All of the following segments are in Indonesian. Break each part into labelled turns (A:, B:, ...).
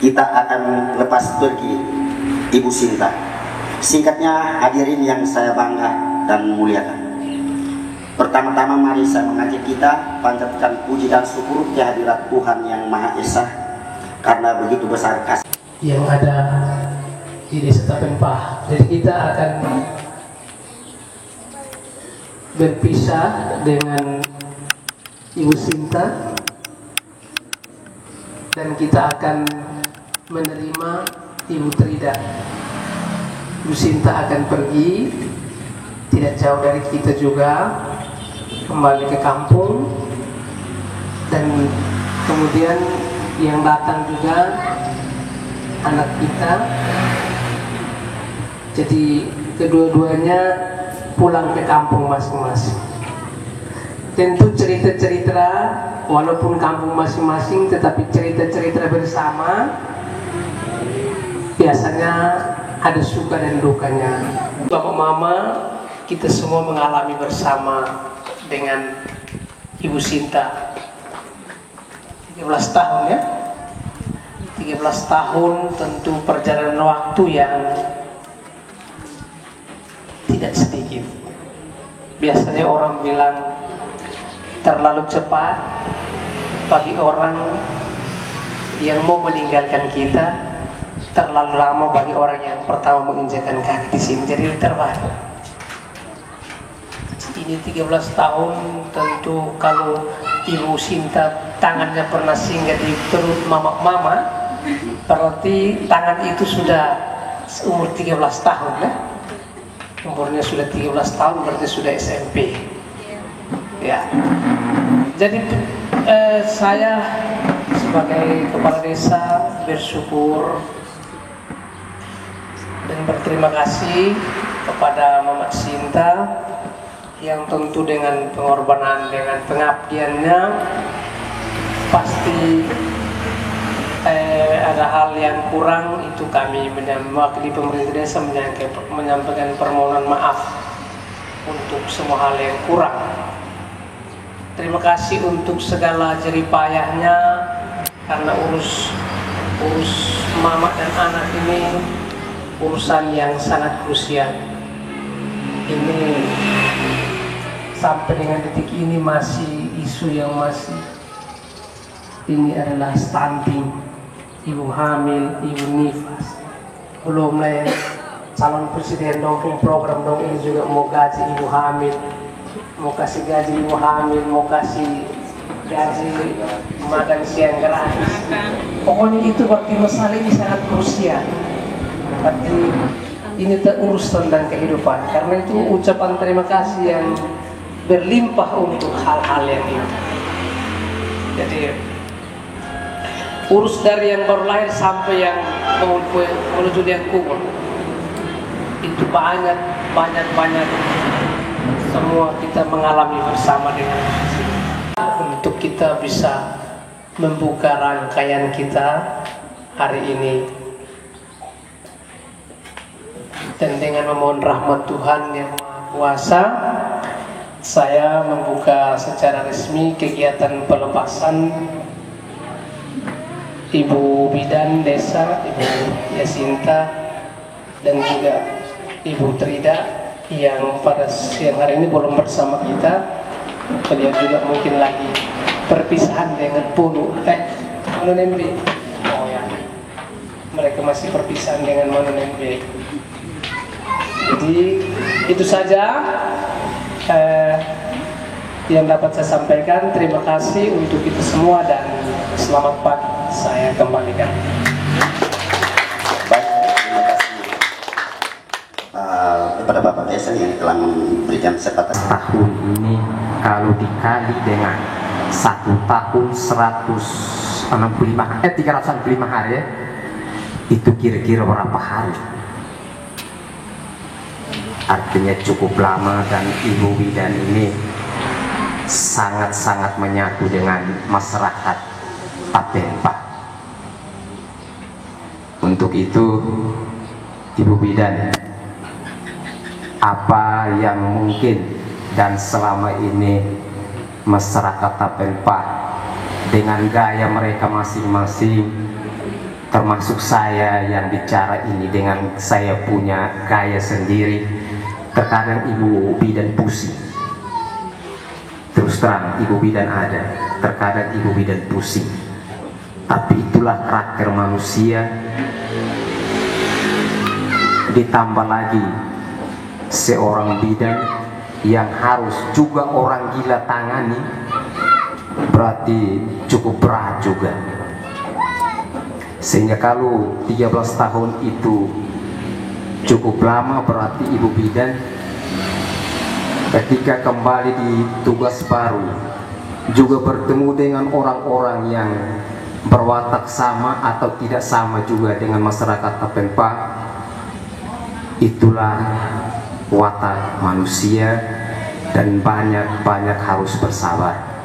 A: kita akan lepas pergi Ibu Sinta. Singkatnya, hadirin yang saya bangga dan muliakan, pertama-tama mari saya mengajak kita panjatkan puji dan syukur kehadirat Tuhan yang Maha Esa, karena begitu besar kasih
B: yang ada di Desa Tapempah. Jadi kita akan berpisah dengan Ibu Sinta dan kita akan menerima Ibu Trida. Ibu Sinta akan pergi tidak jauh dari kita juga, kembali ke kampung, dan kemudian yang datang juga anak kita. Jadi kedua-duanya pulang ke kampung masing-masing. Tentu cerita-cerita walaupun kampung masing-masing, tetapi cerita-cerita bersama biasanya ada suka dan dukanya. Bapak Mama, kita semua mengalami bersama dengan Ibu Sinta 13 tahun ya. 13 tahun tentu perjalanan waktu yang tidak sedikit. Biasanya orang bilang terlalu cepat bagi orang yang mau meninggalkan kita, terlalu lama bagi orang yang pertama menginjakkan kaki di sini. Jadi terbalik. Ini 13 tahun, tentu kalau Ibu Sinta tangannya pernah singgah di perut mama, berarti tangan itu sudah umur 13 tahun ya. Umurnya sudah 13 tahun, berarti sudah SMP ya. Jadi saya sebagai kepala desa bersyukur dan berterima kasih kepada Mama Sinta yang tentu dengan pengorbanan, dengan pengabdiannya pasti ada hal yang kurang, itu kami mewakili pemerintah desa menyampaikan permohonan maaf untuk semua hal yang kurang. Terima kasih untuk segala jerih payahnya, karena urus mama dan anak ini urusan yang sangat krusial. Ini sampai dengan detik ini masih isu yang masih ini adalah stunting, ibu hamil, ibu nifas. Belum lah calon presiden dongeng program dong ini juga mau gaji ibu hamil, mau kasih gaji ibu hamil, mau kasih gaji makan siang gratis. Pokoknya itu berarti masalah ini sangat krusial. Berarti ini terurus tentang kehidupan. Karena itu ucapan terima kasih yang berlimpah untuk hal-hal yang ini. Jadi urus dari yang baru lahir sampai yang menuju yang kubur, itu banyak semua kita mengalami bersama dengan untuk kita bisa membuka rangkaian kita hari ini. Dan dengan memohon rahmat Tuhan yang Maha Kuasa, saya membuka secara resmi kegiatan pelepasan Ibu Bidan Desa, Ibu Yasinta, dan juga Ibu Trida yang pada siang hari ini belum bersama kita. Beliau juga mungkin lagi perpisahan dengan Manunembe. Oh ya, mereka masih perpisahan dengan Manunembe. Jadi itu saja yang dapat saya sampaikan. Terima kasih untuk kita semua dan selamat pagi. Saya kembalikan.
A: Baik, terima kasih kepada Bapak Desa yang telah memberikan kesempatan.
C: Tahun ini kalau dikali dengan 1 tahun 365 hari ya, itu kira-kira berapa hari? Artinya cukup lama, dan Ibu Bidan ini sangat-sangat menyatu dengan masyarakat Tapempah. Untuk itu Ibu Bidan, apa yang mungkin dan selama ini masyarakat Tapempah dengan gaya mereka masing-masing termasuk saya yang bicara ini dengan saya punya gaya sendiri. Terkadang ibu bidan pusing. Terus terang ibu bidan ada, terkadang ibu bidan pusing. Tapi itulah karakter manusia. Ditambah lagi seorang bidan yang harus juga orang gila tangani, berarti cukup berat juga. Sehingga kalau 13 tahun itu cukup lama, berarti ibu bidan ketika kembali di tugas baru juga bertemu dengan orang-orang yang berwatak sama atau tidak sama juga dengan masyarakat Tapempa. Itulah watak manusia dan banyak-banyak harus bersabar.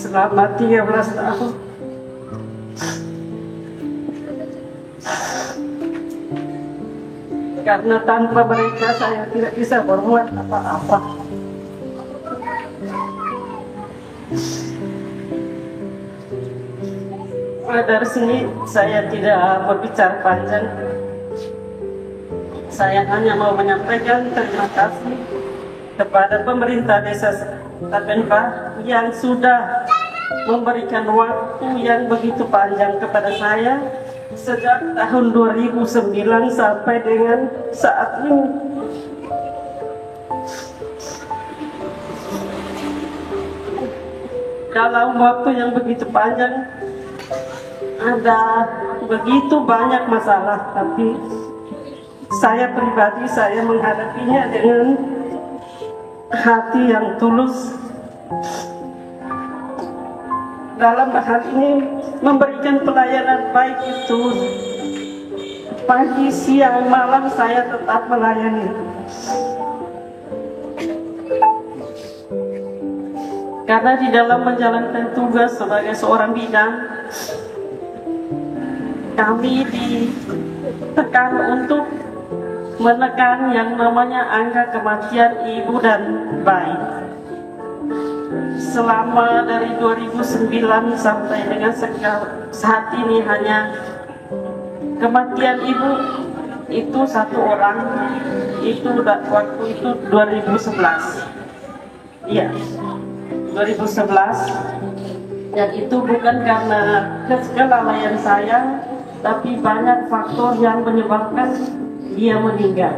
D: Selama 13 tahun karena tanpa mereka saya tidak bisa berbuat apa-apa. Dari sini saya tidak berbicara panjang. Saya hanya mau menyampaikan terima kasih kepada pemerintah desa Tapempa yang sudah memberikan waktu yang begitu panjang kepada saya sejak tahun 2009 sampai dengan saat ini. Dalam waktu yang begitu panjang ada begitu banyak masalah, tapi saya pribadi saya menghadapinya dengan hati yang tulus. Dalam hal ini memberikan pelayanan baik itu pagi, siang, malam saya tetap melayani. Karena di dalam menjalankan tugas sebagai seorang bidan, kami ditekan untuk menekan yang namanya angka kematian ibu dan bayi. Selama dari 2009 sampai dengan saat ini hanya kematian ibu itu 1 orang, itu waktu itu 2011. Iya, 2011. Dan itu bukan karena kelalaian saya, tapi banyak faktor yang menyebabkan dia meninggal.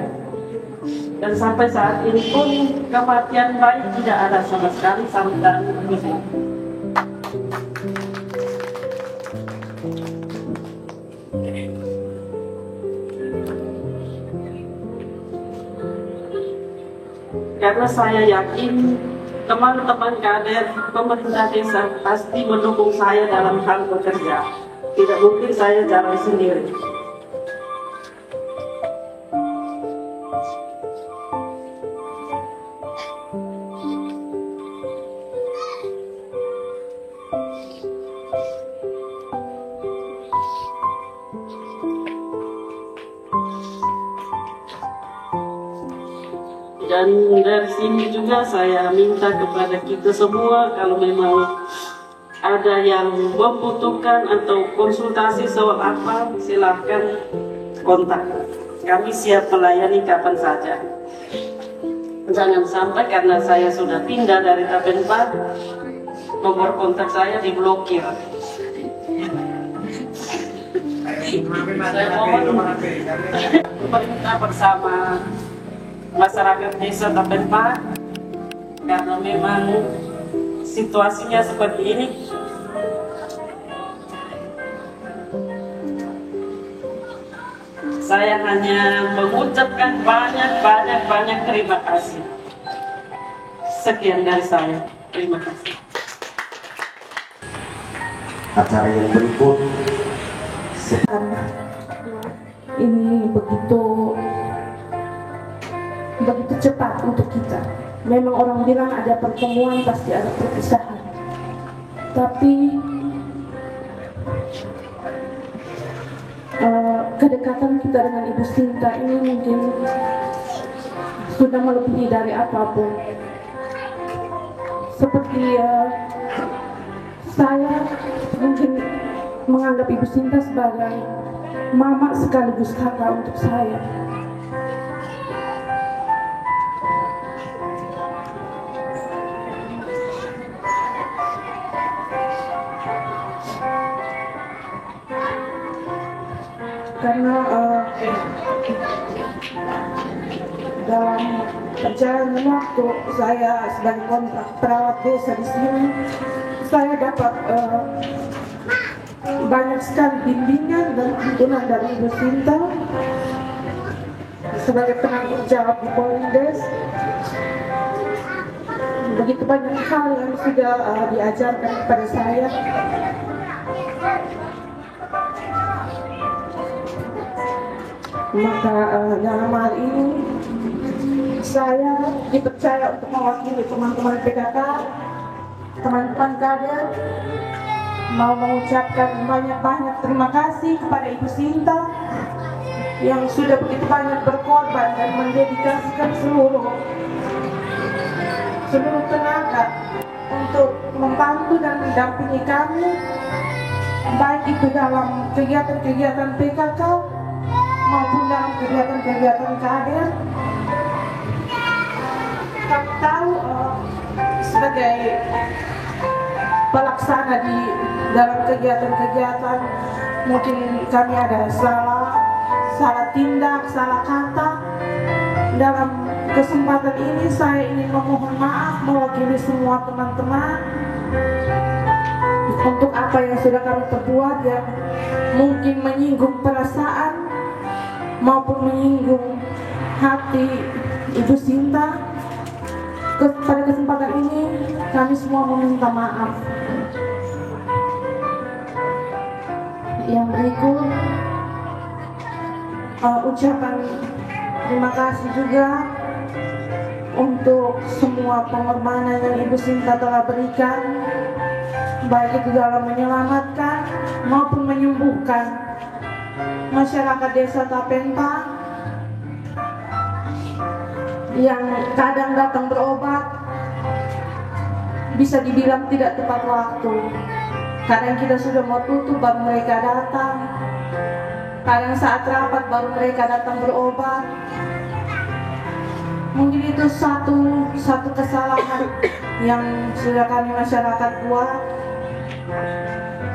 D: Dan sampai saat ini pun kematian bayi tidak ada sama sekali sampai saat ini. Karena saya yakin teman-teman kader pemerintah desa pasti mendukung saya dalam hal bekerja. Tidak mungkin saya jalan sendiri. Dan dari sini juga saya minta kepada kita semua, kalau memang ada yang membutuhkan atau konsultasi soal apa, silahkan kontak. Kami siap melayani kapan saja. Jangan sampai karena saya sudah pindah dari Tapempa, nomor kontak saya diblokir. Saya mohon pemerintah bersama masyarakat desa Tapempa, karena memang situasinya seperti ini. Saya hanya mengucapkan banyak terima kasih. Sekian dari saya. Terima kasih.
A: Acara yang berikut
E: ini begitu cepat untuk kita. Memang orang bilang ada pertemuan pasti ada perpisahan, tapi kedekatan kita dengan Ibu Sinta ini mungkin sudah melebihi dari apapun. Seperti Saya mungkin menganggap Ibu Sinta sebagai mama sekaligus kakak untuk saya. Karena dalam perjalanan waktu saya sebagai kontrak perawat desa di sini, saya dapat banyak sekali bimbingan dan tuntunan dari Ibu Sinta sebagai penanggung jawab di Polindes. Begitu banyak hal yang sudah diajarkan kepada saya. Maka dalam hal ini saya dipercaya untuk mewakili teman-teman PKK, teman-teman kader, mau mengucapkan banyak-banyak terima kasih kepada Ibu Sinta yang sudah begitu banyak berkorban dan mendedikasikan seluruh tenaga untuk membantu dan mendampingi kami, baik itu dalam kegiatan-kegiatan PKK maupun dalam kegiatan-kegiatan kader. Kami tahu sebagai pelaksana di dalam kegiatan-kegiatan mungkin kami ada salah tindak, salah kata. Dalam kesempatan ini saya ingin memohon maaf mewakili semua teman-teman untuk apa yang sudah kami perbuat yang mungkin menyinggung perasaan maupun menyinggung hati Ibu Sinta. Pada kesempatan ini kami semua meminta maaf. Yang berikut ucapan terima kasih juga untuk semua pengorbanan yang Ibu Sinta telah berikan, baik itu dalam menyelamatkan maupun menyembuhkan masyarakat desa Tapenta yang kadang datang berobat bisa dibilang tidak tepat waktu. Kadang kita sudah mau tutup baru mereka datang, kadang saat rapat baru mereka datang berobat. Mungkin itu satu kesalahan yang sudah kami masyarakat buat.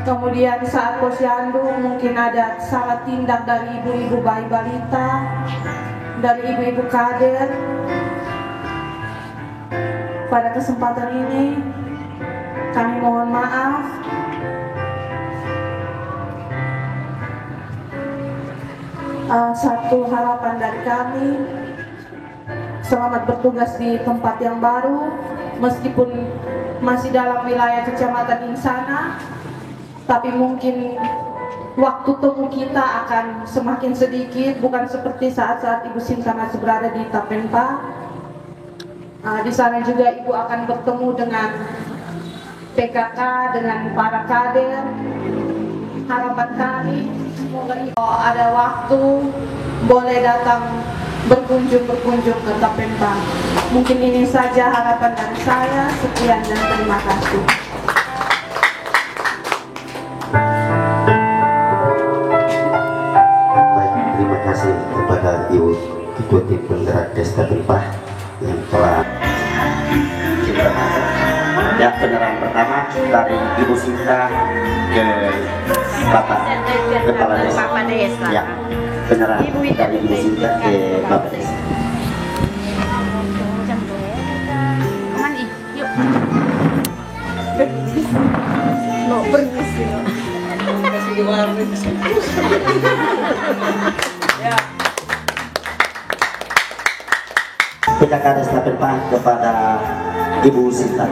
E: Kemudian saat posyandu mungkin ada salah tindak dari ibu-ibu bayi balita, dari ibu-ibu kader. Pada kesempatan ini kami mohon maaf. Satu harapan dari kami, selamat bertugas di tempat yang baru, meskipun masih dalam wilayah Kecamatan Insana, tapi mungkin waktu temu kita akan semakin sedikit, bukan seperti saat-saat Ibu Sinta masih berada di Tapenta. Di sana juga Ibu akan bertemu dengan PKK, dengan para kader. Harapan kami semoga ada waktu boleh datang berkunjung ke Tapenta. Mungkin ini saja harapan dari saya. Sekian dan terima kasih.
A: Terima kasih kepada Ibu Ketua Tim Penggerak Desa Tapenta yang telah ya, penyerahan pertama dari Ibu Sinta ke Bapak Kepala Desa. Ya, penyerahan dari Ibu Sinta ke Bapak Desa. PKK Desa Tapenta kepada Ibu Sinta.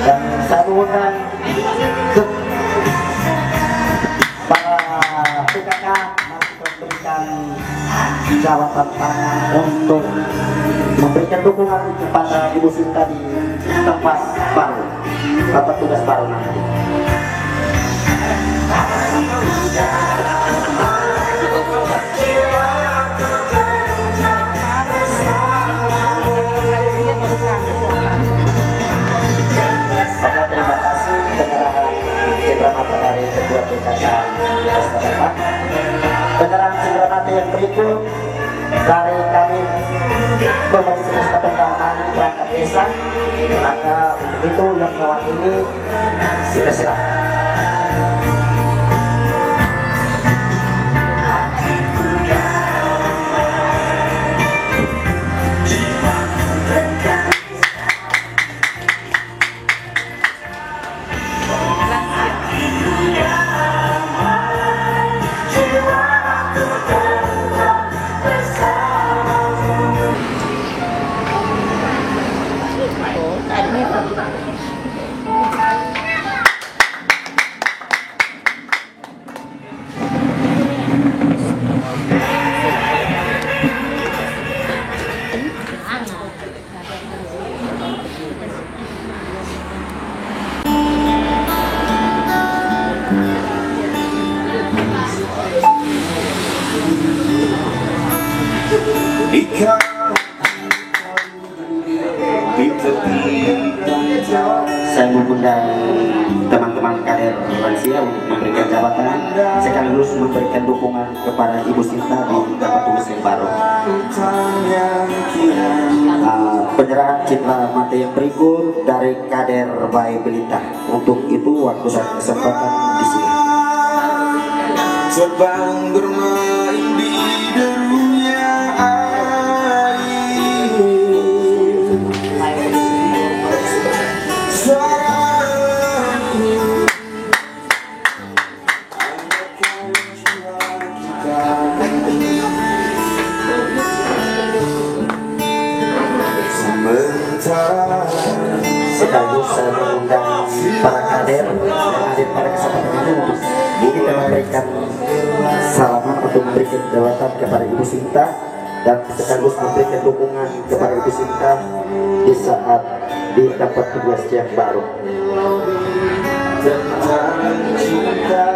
A: Dan saya mengundang para PKK masih memberikan jawaban tangan untuk memberikan dukungan kepada Ibu Sinta di tempat baru atau tugas baru nanti. Oke, terima kasih penyerahan cindera mata dari Ketua PKK Setempat. Penyerahan cindera mata yang berikut dari kami Komisi Keselamatan perangkat desa, maka untuk itu yang mewakili kita silakan. Saya mengundang teman-teman kader lansia untuk memberikan jabatan sekaligus memberikan dukungan kepada Ibu Sinta di tempat tugas yang baru. Penyerahan cindera mata yang berikut dari kader Bayi Belita. Untuk itu waktu dan kesempatan di sini.
F: Terbang bermain di dunia air, suaramu anggapkan jiwa kita. Sementara
A: Sekaligus saya mengundang para kader yang hadir pada kesempatan ini untuk kita memberikan salaman untuk memberikan jabatan kepada Ibu Sinta dan sekaligus memberikan dukungan kepada Ibu Sinta di saat di tempat tugas yang baru.
F: tentang cinta,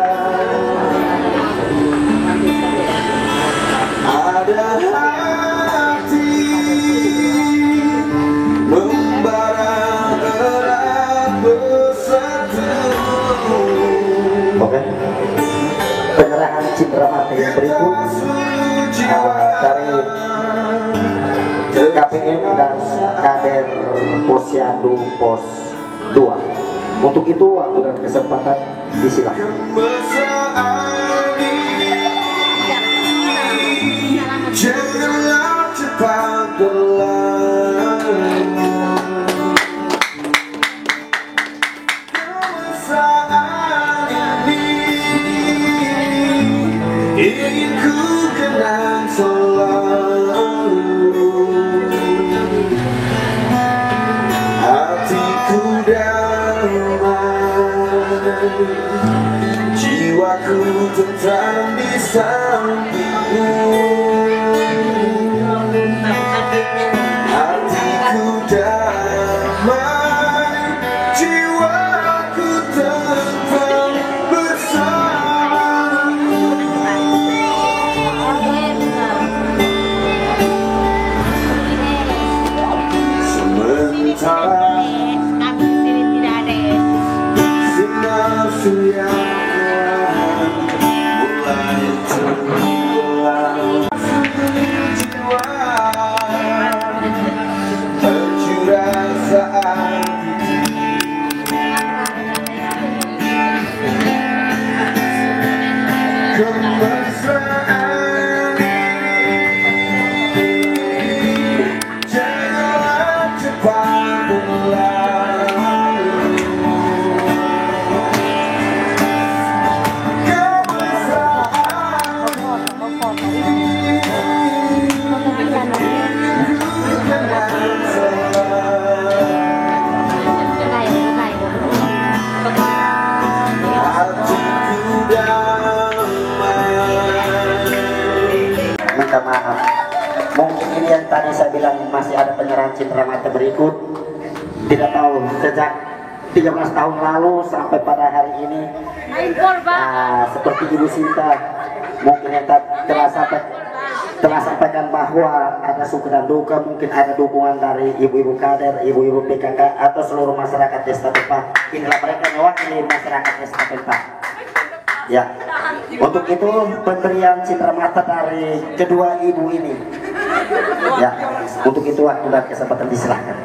F: ada hati membara erat bersatu.
A: Oke. Penyerahan cindera mata yang berikut dari KPM dan kader Posyandu Pos 2. Untuk itu waktu dan kesempatan disilakan.
F: Mesraan ini janganlah cepat berlalu. Mesraan ini ingin ku kenang selalu. Hatiku jiwaku tentram di sampingmu. Hatiku damai, jiwaku tentram bersamamu. Sementara surya mulai tenggelam, jiwa tercurah saat kemesraan ini janganlah cepat berlalu.
A: masih ada penyerahan cindera mata berikut. Tidak tahu sejak 13 tahun lalu sampai pada hari ini, seperti Ibu Sinta mungkin yang telah sampaikan bahwa ada suka dan duka, mungkin ada dukungan dari ibu-ibu kader, ibu-ibu PKK atau seluruh masyarakat Desa Tempa. Inilah mereka mewakili masyarakat Desa Tempa. Ya, untuk itu pemberian cindera mata dari kedua ibu ini. Ya, untuk itu waktu dan kesempatan diserahkan.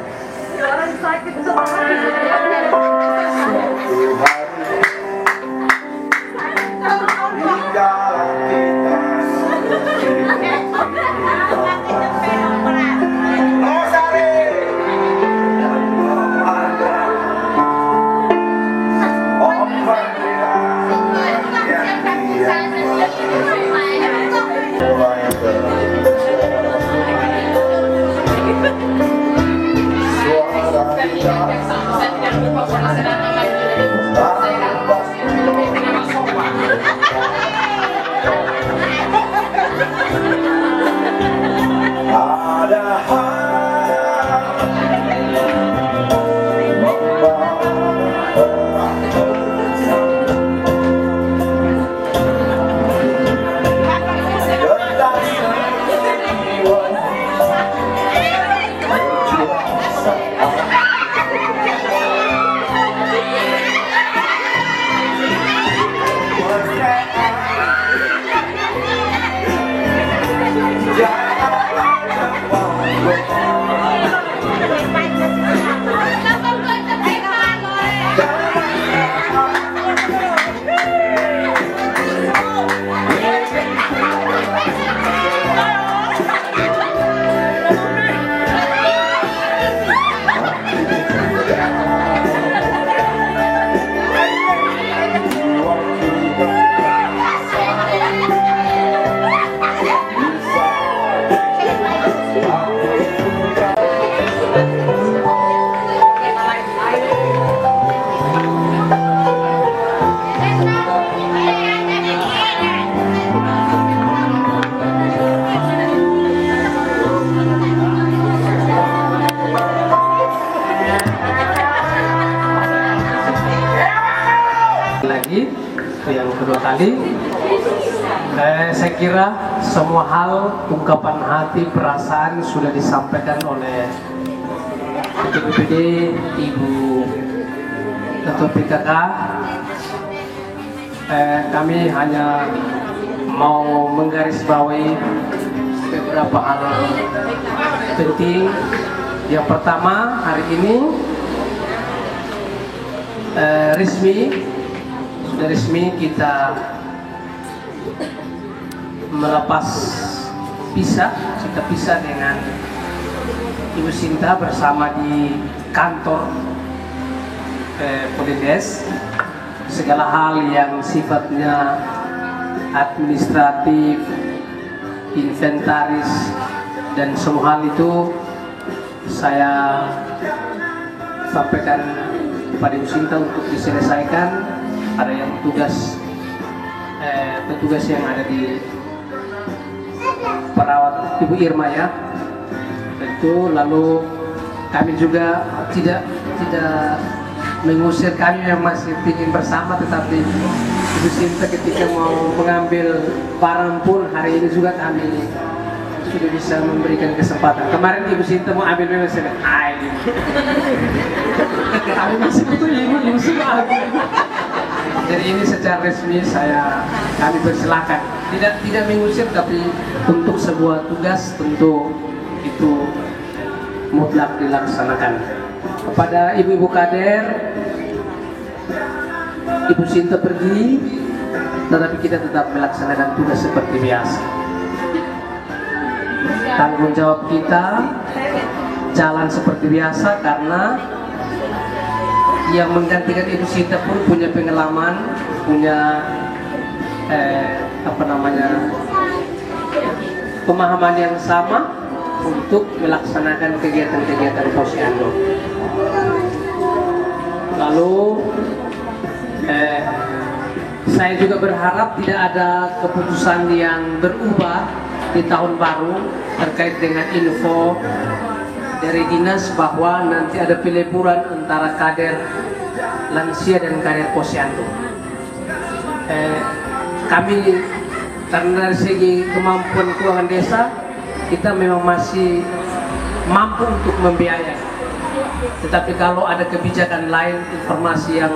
B: Lagi yang kedua kali, saya kira semua hal, ungkapan hati, perasaan sudah disampaikan oleh Ketua BPD, Ibu Ketua PKK. Kami hanya mau menggarisbawahi beberapa hal penting. Yang pertama, hari ini resmi kita melepas kita pisah dengan Ibu Sinta bersama di kantor Polides. Segala hal yang sifatnya administratif, inventaris, dan semua hal itu saya sampaikan kepada Ibu Sinta untuk diselesaikan. Ada yang petugas yang ada di perawat Ibu Irma ya, itu lalu kami juga tidak mengusir kami yang masih ingin bersama, tetapi Ibu Sinta ketika mau mengambil barang pun hari ini juga kami sudah bisa memberikan kesempatan. Kemarin Ibu Sinta mau ambil memang saya kami masih butuh Ibu Sinta. Jadi ini secara resmi kami persilakan, tidak mengusir, tapi untuk sebuah tugas tentu itu mutlak dilaksanakan. Kepada ibu-ibu kader, Ibu Sinta pergi, tetapi kita tetap melaksanakan tugas seperti biasa. Tanggung jawab kita jalan seperti biasa, karena yang menggantikan Ibu Sinta pun punya pengalaman, punya pemahaman yang sama untuk melaksanakan kegiatan-kegiatan posyandu. Lalu saya juga berharap tidak ada keputusan yang berubah di tahun baru terkait dengan info dari dinas bahwa nanti ada peleburan antara kader lansia dan kader posyandu. Kami karena dari segi kemampuan keuangan desa kita memang masih mampu untuk membiayai. Tetapi kalau ada kebijakan lain, informasi yang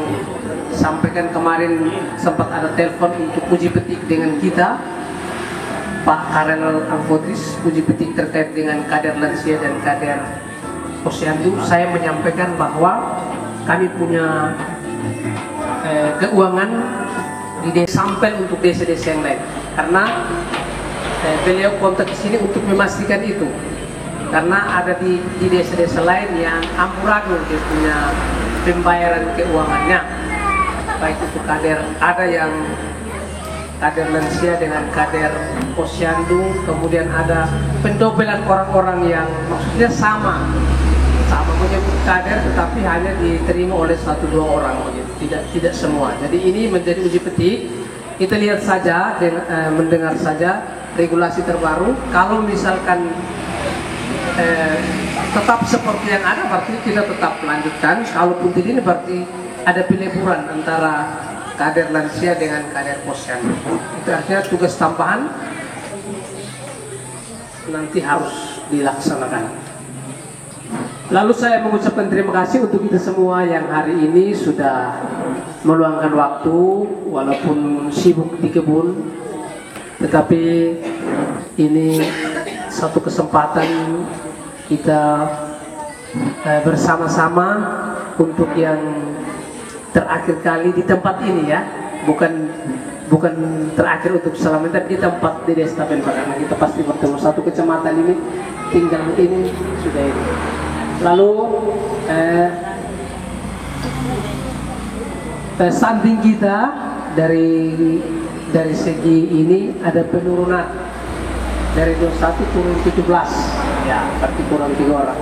B: sampaikan kemarin sempat ada telepon untuk uji petik dengan kita, Pak Karel Angkotis, uji petik terkait dengan kader lansia dan kader posyandu. Saya menyampaikan bahwa kami punya keuangan di desa sampel untuk desa-desa yang lain, karena beliau kontak ke sini untuk memastikan itu, karena ada di desa-desa lain yang amburadul dia punya pembayaran keuangannya, baik itu kader, ada yang kader lansia dengan kader posyandu, kemudian ada pendobelan orang-orang yang maksudnya sama menyebut kader tetapi hanya diterima oleh 1-2 orang, tidak semua. Jadi ini menjadi uji petik. Kita lihat saja, mendengar saja regulasi terbaru. Kalau misalkan tetap seperti yang ada, berarti kita tetap lanjutkan. Kalaupun tidak, ini berarti ada peleburan antara kader lansia dengan kader posyandu. Itu artinya tugas tambahan nanti harus dilaksanakan. Lalu saya mengucapkan terima kasih untuk kita semua yang hari ini sudah meluangkan waktu walaupun sibuk di kebun, tetapi ini satu kesempatan kita bersama-sama untuk yang terakhir kali di tempat ini ya, bukan terakhir untuk selamanya, tapi di tempat di Desa Tapenpa, karena kita pasti bertemu satu kecamatan ini, tinggal ini sudah ini. Lalu samping kita dari segi ini ada penurunan dari 21 turun 17, ya berarti kurang 3 orang.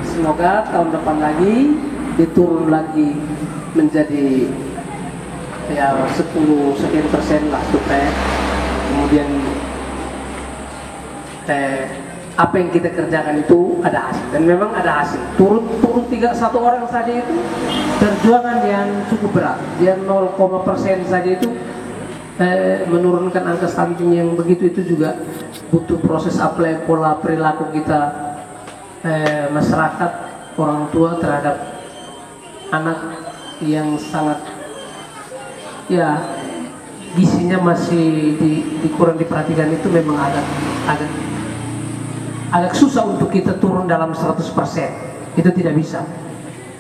B: Semoga tahun depan lagi diturun lagi menjadi ya 10% lah, supaya kemudian apa yang kita kerjakan itu ada hasil, dan memang ada hasil. Turun 1 orang saja itu perjuangan yang cukup berat. Dia 0% saja itu menurunkan angka stunting yang begitu, itu juga butuh proses apply pola perilaku kita, masyarakat, orang tua terhadap anak yang sangat ya gizinya masih kurang diperhatikan. Itu memang agak susah untuk kita turun dalam 100%. Itu tidak bisa.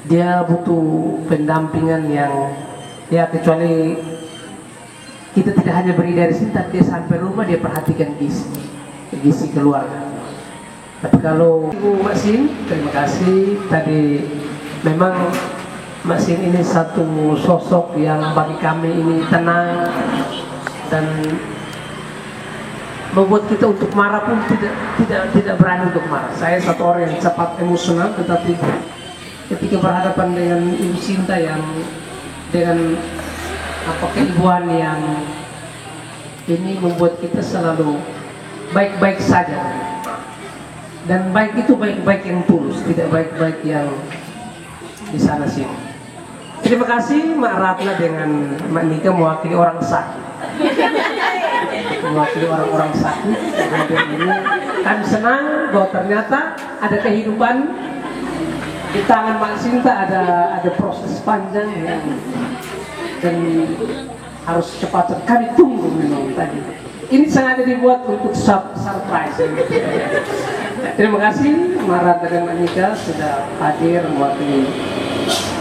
B: Dia butuh pendampingan yang ya, kecuali kita tidak hanya beri dari sini, tapi dia sampai rumah dia perhatikan gizi keluarga. Tapi kalau Ibu Masin, terima kasih. Tadi memang Masin ini satu sosok yang bagi kami ini tenang dan membuat kita untuk marah pun tidak berani untuk marah. Saya satu orang yang cepat emosional, tetapi ketika berhadapan dengan Ibu Sinta yang dengan keibuan yang ini membuat kita selalu baik-baik saja, dan baik itu baik-baik yang tulus, tidak baik-baik yang di sana sini. Terima kasih Mak Ratna dengan Mak Nika mewakili orang sakit. Mewakili orang-orang sakit. Kemudian ini kami senang bahwa ternyata ada kehidupan di tangan Mak Sinta, ada proses panjang yang dan harus cepat. Kami tunggu memang tadi. Ini sengaja dibuat untuk surprise. Terima kasih Mak Ratna dan Mak Nika sudah hadir mewakili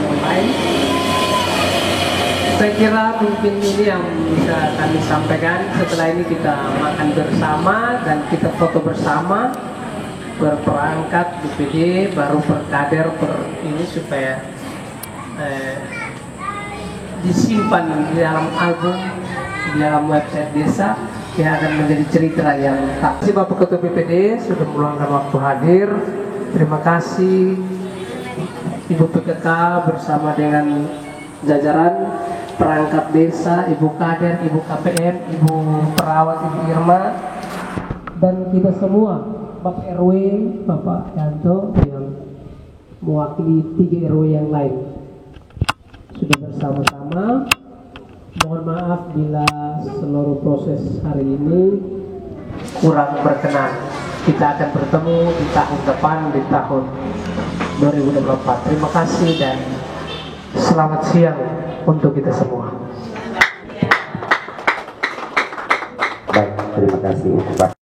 B: yang lain. Saya kira mungkin ini yang bisa kami sampaikan. Setelah ini kita makan bersama dan kita foto bersama, berperangkat BPD, baru berkader ini supaya disimpan di dalam album, di dalam website desa, yang akan menjadi cerita yang tak. Terima kasih Bapak Ketua BPD sudah meluangkan waktu hadir. Terima kasih Ibu PKK bersama dengan jajaran perangkat desa, Ibu Kader, Ibu KPM, Ibu Perawat, Ibu Irma, dan kita semua, Bapak RW, Bapak Yanto, mewakili 3 RW yang lain sudah bersama-sama. Mohon maaf bila seluruh proses hari ini kurang berkenan. Kita akan bertemu di tahun depan, di tahun 2024. Terima kasih dan selamat siang untuk kita semua.
C: Baik, terima kasih.